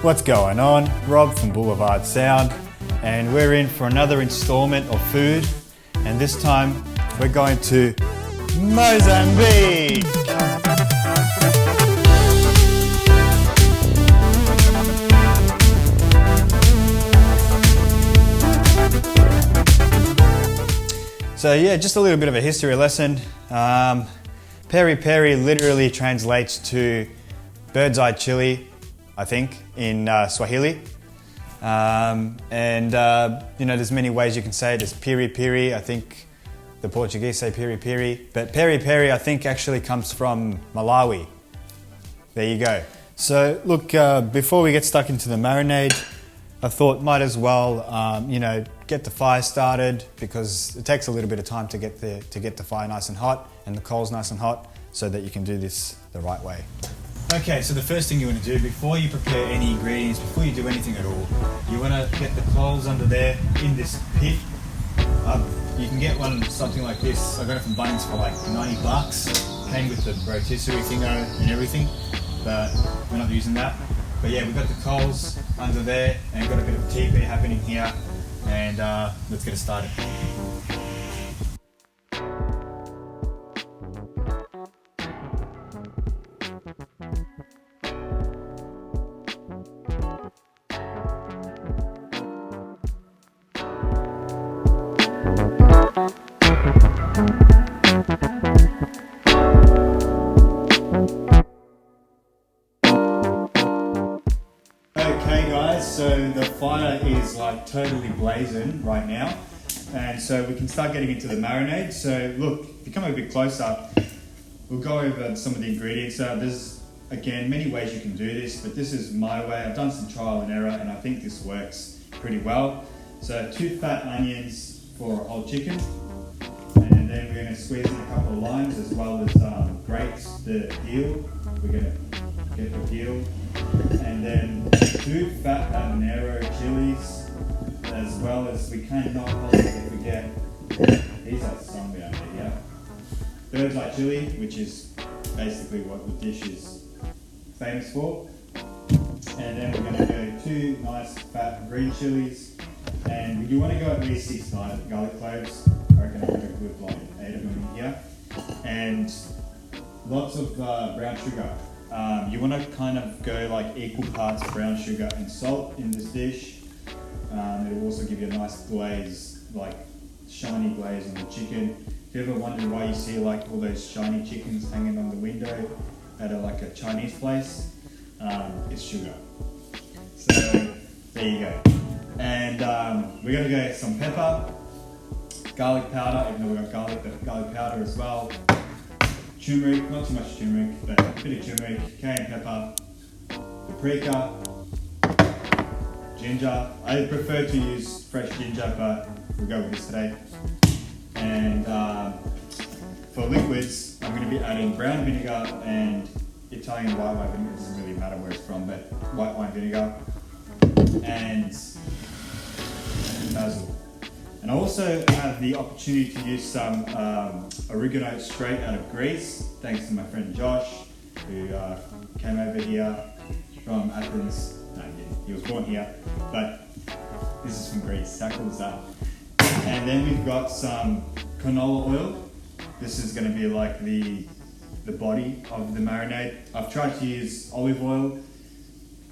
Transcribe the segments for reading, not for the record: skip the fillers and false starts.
What's going on? Rob from Boulevard Sound, and we're in for another installment of food, and this time we're going to Mozambique! So yeah, just a little bit of a history lesson. Peri-peri literally translates to bird's eye chili, I think, in Swahili. You know, there's many ways you can say it. There's peri-peri, I think the Portuguese say peri-peri, but peri-peri I think actually comes from Malawi. There you go. So look, before we get stuck into the marinade, I thought might as well, you know, get the fire started, because it takes a little bit of time to get the fire nice and hot and the coals nice and hot, so that you can do this the right way. Okay, so the first thing you want to do before you prepare any ingredients, before you do anything at all, you want to get the coals under there in this pit. You can get one something like this. I got it from Bunnings for like 90 bucks. Came with the rotisserie thing and everything, but we're not using that. But yeah, we've got the coals under there and we've got a bit of TP happening here, and let's get it started. Okay guys, so the fire is like totally blazing right now, and so we can start getting into the marinade. So look, if you come a bit closer, we'll go over some of the ingredients. There's, again, many ways you can do this, but this is my way. I've done some trial and error, and I think this works pretty well. So 2 fat onions for a whole chicken, and then we're going to squeeze in a couple of limes, as well as grate the peel. We're going to get the peel, and then 2 fat habanero chilies, as well as, we cannot possibly forget, these are somewhere under here, bird's eye chili, which is basically what the dish is famous for. And then we're going to go 2 nice fat green chilies, and you want to go at least 6 garlic cloves. I reckon I've got a good like 8 of them in here, and lots of brown sugar. You want to kind of go like equal parts brown sugar and salt in this dish. It'll also give you a nice glaze, like shiny glaze on the chicken. If you ever wondered why you see like all those shiny chickens hanging on the window at like a Chinese place, it's sugar. So there you go. And we're going to go some pepper, garlic powder, even though we've got garlic, but garlic powder as well. Turmeric, not too much turmeric, but a bit of turmeric, cayenne pepper, paprika, ginger. I prefer to use fresh ginger, but we'll go with this today. And for liquids, I'm going to be adding brown vinegar and Italian white wine vinegar. It doesn't really matter where it's from, but white wine vinegar and basil. And I also have the opportunity to use some oregano straight out of Greece, thanks to my friend Josh, who came over here from Athens. No, he was born here, but this is from Greece. How cool is that? And then we've got some canola oil. This is going to be like the body of the marinade. I've tried to use olive oil.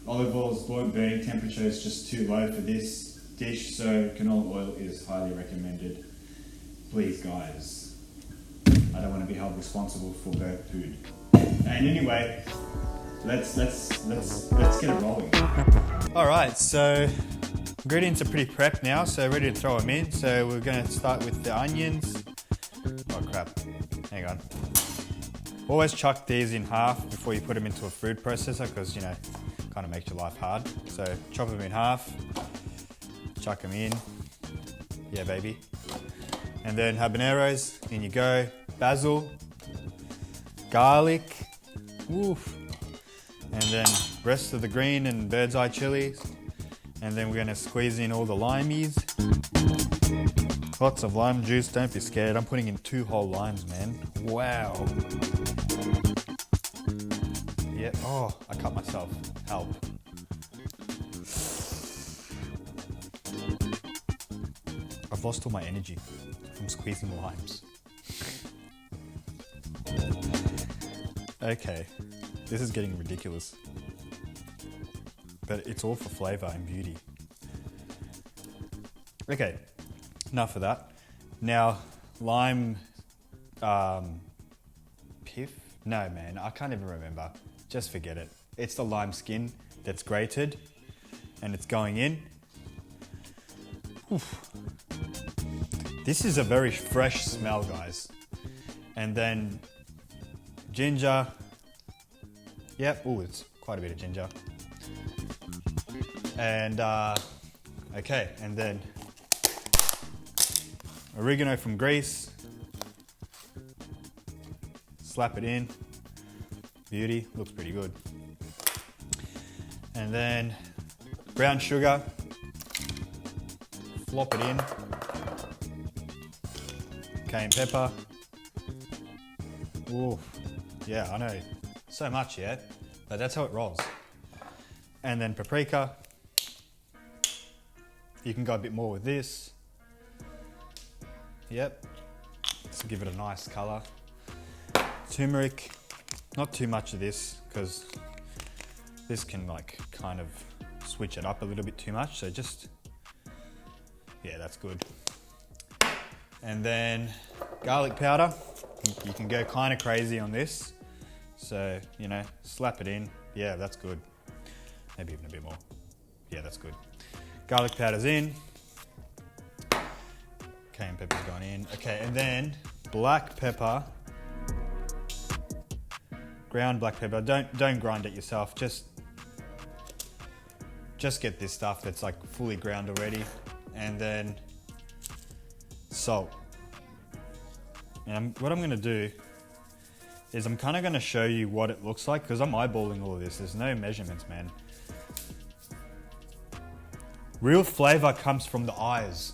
Olive oil's burning temperature is just too low for this dish, so canola oil is highly recommended. Please guys, I don't want to be held responsible for burnt food. And anyway, let's get it rolling. All right, so ingredients are pretty prepped now, so ready to throw them in. So we're going to start with the onions. Oh crap, hang on. Always chuck these in half before you put them into a food processor, because, you know, kind of makes your life hard. So chop them in half. Chuck them in, yeah baby. And then habaneros, in you go. Basil, garlic, oof. And then rest of the green and bird's eye chilies. And then we're gonna squeeze in all the limeys. Lots of lime juice, don't be scared. I'm putting in 2 whole limes, man. Wow. Yeah, oh, I cut myself, help. I've lost all my energy from squeezing limes. Okay, this is getting ridiculous. But it's all for flavour and beauty. Okay, enough of that. Now, lime pith? No man, I can't even remember. Just forget it. It's the lime skin that's grated and it's going in. Oof. This is a very fresh smell, guys. And then ginger. Yep, ooh, it's quite a bit of ginger. And okay, and then oregano from Greece. Slap it in. Beauty, looks pretty good. And then brown sugar. Flop it in. Cayenne pepper. Ooh, yeah, I know. So much, yeah, but that's how it rolls. And then paprika. You can go a bit more with this. Yep, to give it a nice color. Turmeric, not too much of this because this can like kind of switch it up a little bit too much. So just, yeah, that's good. And then garlic powder. You can go kind of crazy on this. So, you know, slap it in. Yeah, that's good. Maybe even a bit more. Yeah, that's good. Garlic powder's in. Cayenne pepper's gone in. Okay, and then black pepper. Ground black pepper. Don't grind it yourself. Just get this stuff that's like fully ground already. And then salt. And what I'm gonna do is I'm kind of gonna show you what it looks like because I'm eyeballing all of this. There's no measurements, man. Real flavor comes from the eyes.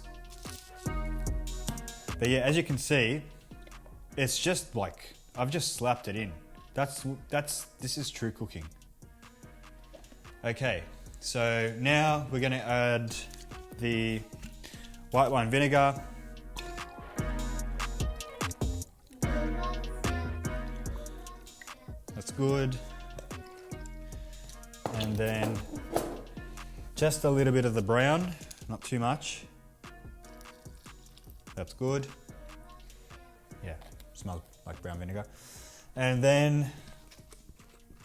But yeah, as you can see, it's just like, I've just slapped it in. This is true cooking. Okay, so now we're gonna add the white wine vinegar. That's good. And then just a little bit of the brown, not too much. That's good. Yeah, smells like brown vinegar. And then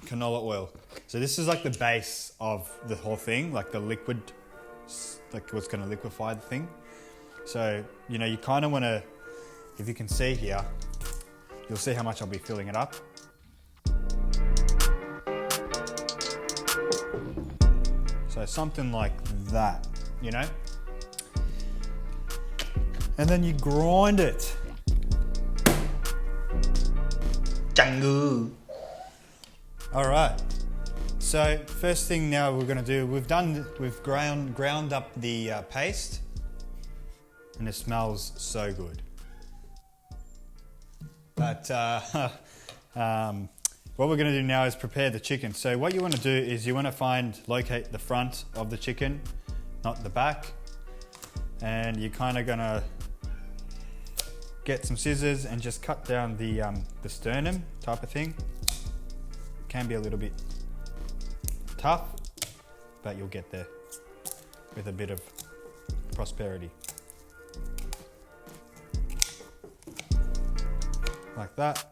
canola oil. So this is like the base of the whole thing, like the liquid, like what's gonna liquefy the thing. So, you know, you kind of wanna, if you can see here, you'll see how much I'll be filling it up. So something like that, you know? And then you grind it. Jangu. All right. So first thing now we're gonna do, we've ground up the paste and it smells so good. But what we're gonna do now is prepare the chicken. So what you wanna do is you wanna locate the front of the chicken, not the back. And you're kinda gonna get some scissors and just cut down the sternum type of thing. Can be a little bit tough, but you'll get there with a bit of prosperity. Like that.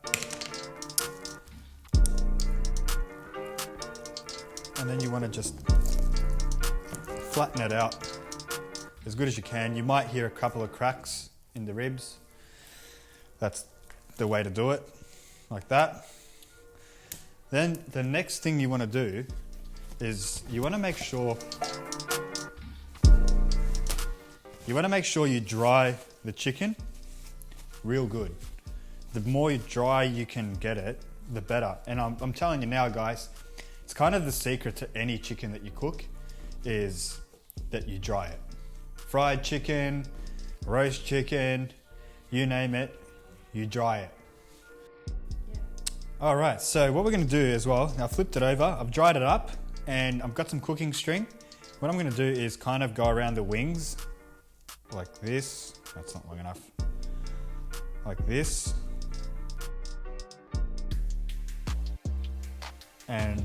And then you want to just flatten it out as good as you can. You might hear a couple of cracks in the ribs. That's the way to do it, like that. Then the next thing you want to do is you want to make sure you dry the chicken real good. The more dry you can get it, the better. And I'm telling you now, guys, it's kind of the secret to any chicken that you cook is that you dry it. Fried chicken, roast chicken, you name it, you dry it. All right, so what we're gonna do as well, now I flipped it over, I've dried it up and I've got some cooking string. What I'm gonna do is kind of go around the wings like this. That's not long enough. Like this. And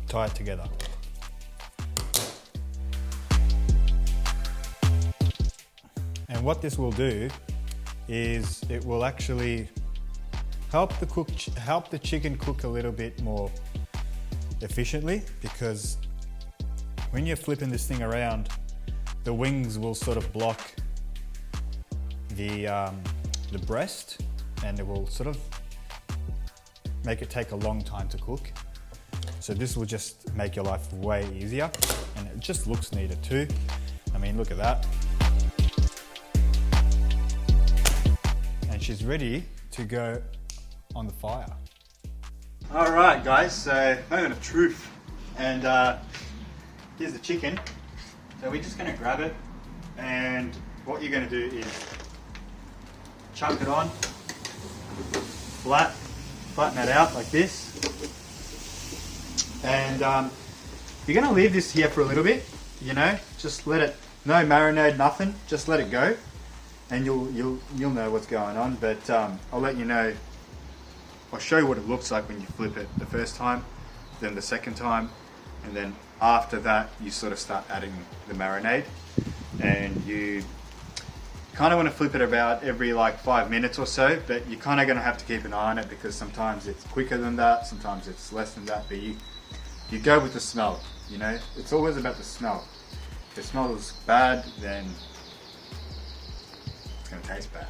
tie it together. And what this will do is it will actually help the chicken cook a little bit more efficiently, because when you're flipping this thing around, the wings will sort of block the breast, and it will sort of make it take a long time to cook. So this will just make your life way easier, and it just looks neater too. I mean, look at that. And she's ready to go on the fire. All right, guys, so moment of truth. And here's the chicken. So we're just gonna grab it, and what you're gonna do is chunk it on, flatten it out like this. And you're gonna leave this here for a little bit, you know, just let it, no marinade, nothing, just let it go. And you'll know what's going on, but I'll let you know. I'll show you what it looks like when you flip it the first time, then the second time, and then after that you sort of start adding the marinade. And you kind of want to flip it about every like 5 minutes or so, but you're kind of going to have to keep an eye on it, because sometimes it's quicker than that, sometimes it's less than that, but you go with the smell, you know, it's always about the smell. If it smells bad, then it's going to taste bad.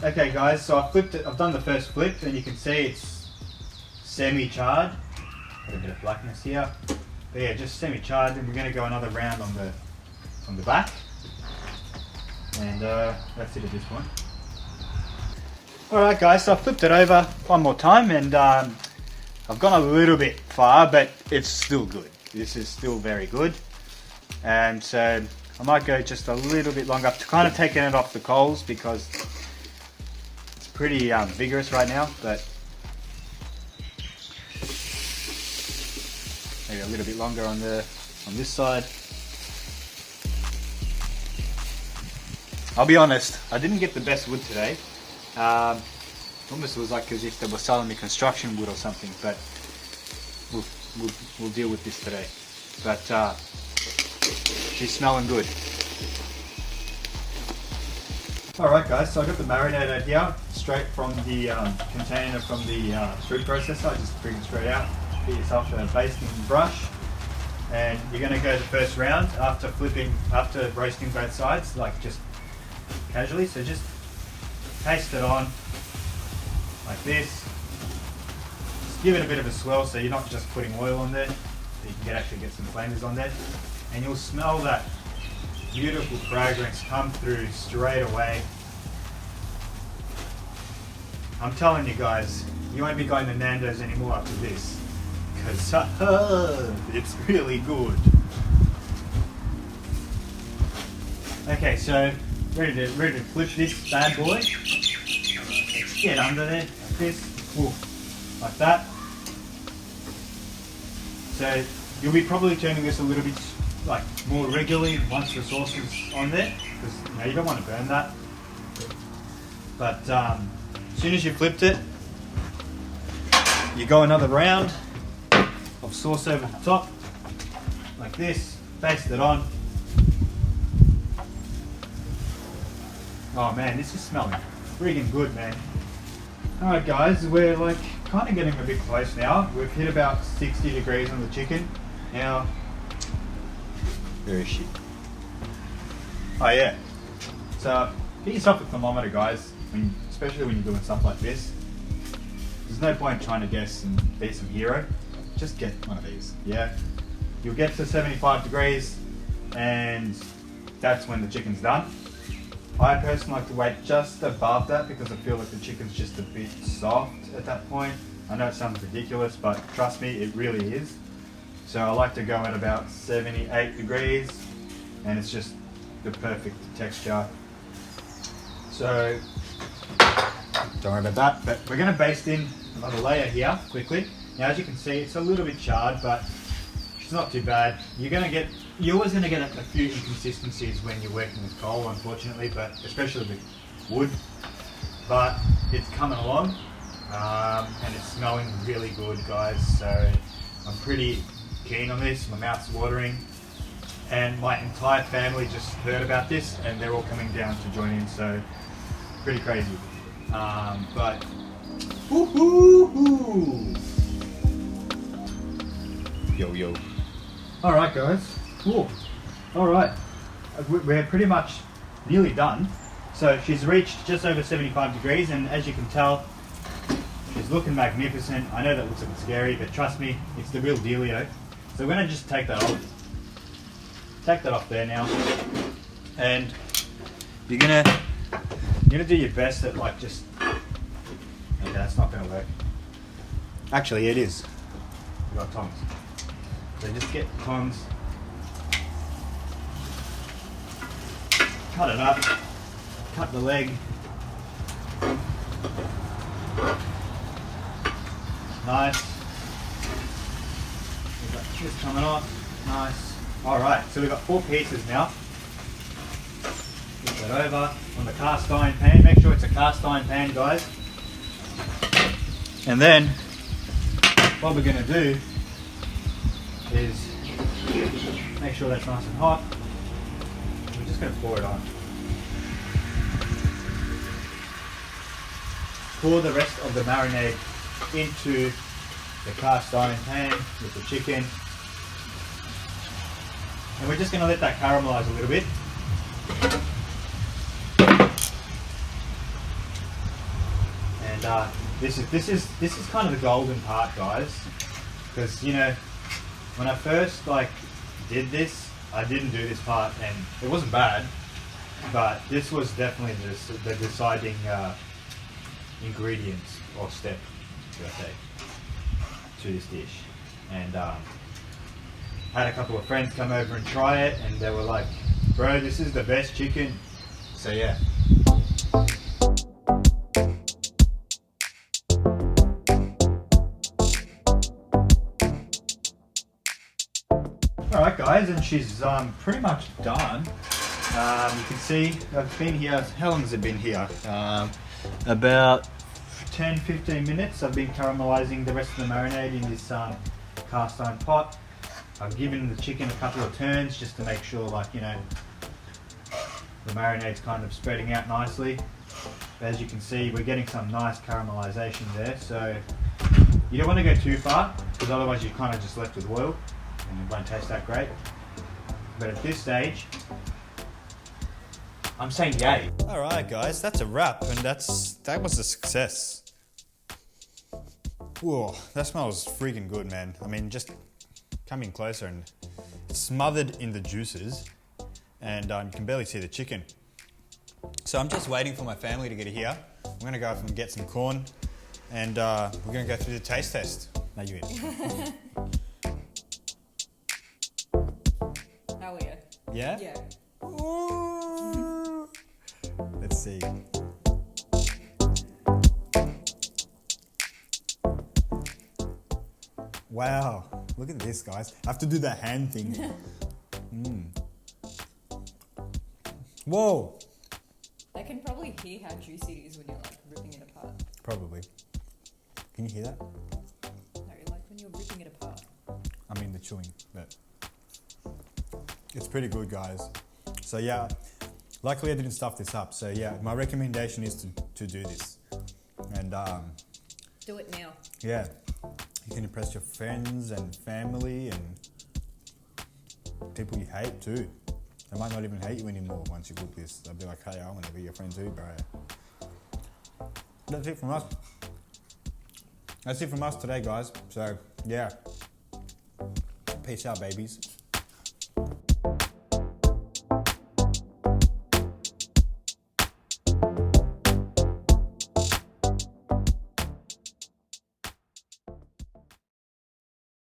Okay guys, so I flipped it, I've done the first flip, and you can see it's semi-charred. Got a bit of blackness here. But yeah, just semi-charred, and we're going to go another round on the back. And that's it at this point. Alright guys, so I flipped it over one more time, and I've gone a little bit far, but it's still good. This is still very good. And so I might go just a little bit longer to kind of taking it off the coals, because it's pretty vigorous right now, but maybe a little bit longer on this side. I'll be honest, I didn't get the best wood today. Almost was like as if they were selling me construction wood or something, but we'll deal with this today. But she's smelling good. Alright guys, so I got the marinade out here, straight from the container from the food processor. I just bring it straight out. Get yourself a basting brush, and you're going to go the first round after roasting both sides, like just casually. So just paste it on like this. Just give it a bit of a swirl, so you're not just putting oil on there, so you can actually get some flavors on there, and you'll smell that beautiful fragrance come through straight away. I'm telling you guys, you won't be going to Nando's anymore after this, because it's really good. Okay, so ready to flip this bad boy. Let's get under there like this. Ooh, like that. So you'll be probably turning this a little bit like more regularly once the sauce is on there, because you don't want to burn that. But as soon as you flipped it, you go another round of sauce over the top like this, paste it on. Oh man, this is smelling friggin' good, man. Alright guys, we're like kind of getting a bit close now. We've hit about 60 degrees on the chicken. Now, where is she? Oh yeah. So get yourself a thermometer, guys, especially when you're doing stuff like this. There's no point trying to guess and be some hero. Just get one of these, yeah? You'll get to 75 degrees, and that's when the chicken's done. I personally like to wait just above that, because I feel like the chicken's just a bit soft at that point. I know it sounds ridiculous, but trust me, it really is. So I like to go at about 78 degrees, and it's just the perfect texture. So don't worry about that, but we're going to baste in another layer here quickly. Now as you can see, it's a little bit charred, but It's not too bad. You're always gonna get a few inconsistencies when you're working with coal, unfortunately, but especially with wood. But it's coming along, and it's smelling really good, guys. So I'm pretty keen on this. My mouth's watering, and my entire family just heard about this, and they're all coming down to join in. So pretty crazy. But woohoo! Yo. All right, guys. Cool. All right, we're pretty much nearly done. So she's reached just over 75 degrees, and as you can tell, she's looking magnificent. I know that looks a bit scary, but trust me, it's the real dealio. So we're gonna just take that off. Take that off there now, and you're gonna do your best at like just. Okay, that's not gonna work. Actually, it is. We've got tongs. So just get tongs, cut it up, cut the leg. Nice. We've got this coming off. Nice. Alright, so we've got 4 pieces now. Flip that over on the cast iron pan. Make sure it's a cast iron pan, guys. And then what we're going to do is make sure that's nice and hot. We're just going to pour it on. Pour the rest of the marinade into the cast iron pan with the chicken. And we're just going to let that caramelize a little bit. And this is kind of the golden part, guys, because you know when I first did this, I didn't do this part, and it wasn't bad, but this was definitely the deciding ingredients or step, should I say, to this dish. And had a couple of friends come over and try it, and they were like, "Bro, this is the best chicken." So yeah. Alright guys, and she's pretty much done. You can see I've been here, how long has it been here? About 10-15 minutes. I've been caramelizing the rest of the marinade in this cast iron pot. I've given the chicken a couple of turns just to make sure, like, you know, the marinade's kind of spreading out nicely. But as you can see, we're getting some nice caramelization there, so you don't want to go too far because otherwise you're kind of just left with oil and it won't taste that great. But at this stage, I'm saying yay. Alright guys, that's a wrap, and that was a success. Whoa, that smells freaking good, man. I mean, just come in closer and it's smothered in the juices, and you can barely see the chicken. So I'm just waiting for my family to get here. I'm gonna go up and get some corn, and we're gonna go through the taste test. Now you eat. Hell yeah. Yeah? Yeah. Ooh. Let's see. Wow, look at this, guys. I have to do the hand thing. Whoa. They can probably hear how juicy it is when you're like ripping it apart. Probably. Can you hear that? No, like when you're ripping it apart. I mean the chewing, but it's pretty good, guys. So yeah, luckily I didn't stuff this up. So yeah, my recommendation is to do this. And Do it now. yeah, you can impress your friends and family and people you hate too. They might not even hate you anymore once you cook this. They'll be like, hey, I want to be your friend too, bro. That's it from us. That's it from us today, guys. So yeah, peace out, babies.